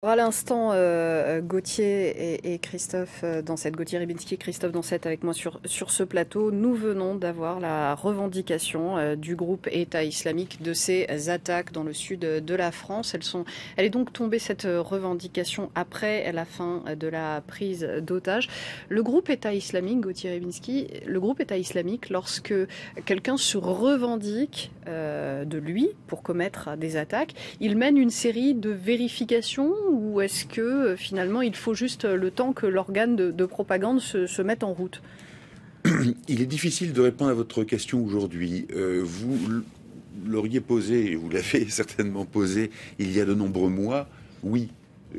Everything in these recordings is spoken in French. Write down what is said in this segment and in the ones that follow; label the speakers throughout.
Speaker 1: À l'instant, Gauthier et Christophe Dansette, Gauthier Ribinski et Christophe Dansette avec moi sur ce plateau. Nous venons d'avoir la revendication du groupe État islamique de ces attaques dans le sud de la France. Elle est donc tombée, cette revendication, après la fin de la prise d'otages. Le groupe État islamique, Gauthier Ribinski, le groupe État islamique, lorsque quelqu'un se revendique de lui pour commettre des attaques, il mène une série de vérifications, ou est-ce que finalement il faut juste le temps que l'organe de propagande se mette en route?
Speaker 2: Il est difficile de répondre à votre question aujourd'hui. Vous l'auriez posée, et vous l'avez certainement posée il y a de nombreux mois. Oui,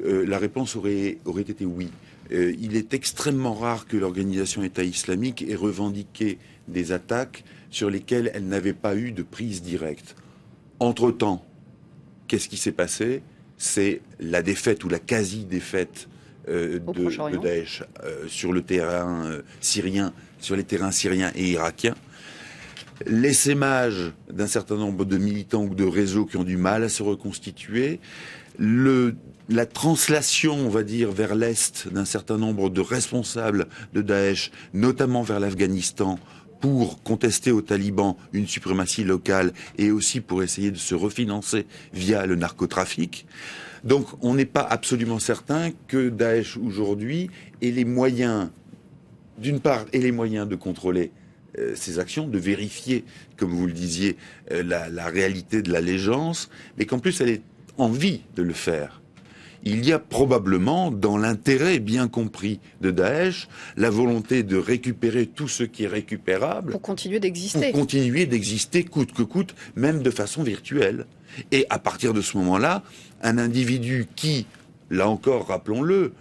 Speaker 2: la réponse aurait été oui. Il est extrêmement rare que l'organisation État islamique ait revendiqué des attaques sur lesquelles elle n'avait pas eu de prise directe. Entre-temps, qu'est-ce qui s'est passé? C'est la défaite ou la quasi-défaite de Daesh sur le terrain syrien, sur les terrains syriens et irakiens. L'essaimage d'un certain nombre de militants ou de réseaux qui ont du mal à se reconstituer. La translation, on va dire, vers l'Est d'un certain nombre de responsables de Daesh, notamment vers l'Afghanistan, pour contester aux talibans une suprématie locale et aussi pour essayer de se refinancer via le narcotrafic. Donc on n'est pas absolument certain que Daesh aujourd'hui ait les moyens, d'une part, ait les moyens de contrôler ces actions, de vérifier, comme vous le disiez, la réalité de l'allégeance, mais qu'en plus elle ait envie de le faire. Il y a probablement, dans l'intérêt bien compris de Daesh, la volonté de récupérer tout ce qui est récupérable.
Speaker 1: Pour continuer d'exister.
Speaker 2: Pour continuer d'exister coûte que coûte, même de façon virtuelle. Et à partir de ce moment-là, un individu qui, là encore, rappelons-le,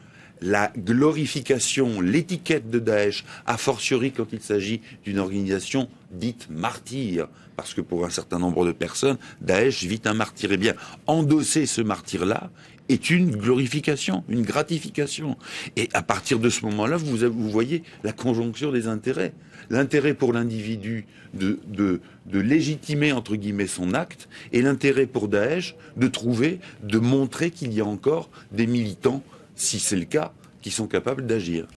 Speaker 2: la glorification, l'étiquette de Daesh, a fortiori quand il s'agit d'une organisation dite martyre, parce que pour un certain nombre de personnes, Daesh vit un martyr. Eh bien, endosser ce martyr-là est une glorification, une gratification. Et à partir de ce moment-là, vous voyez la conjonction des intérêts. L'intérêt pour l'individu de légitimer, entre guillemets, son acte, et l'intérêt pour Daesh de montrer qu'il y a encore des militants, si c'est le cas, qui sont capables d'agir.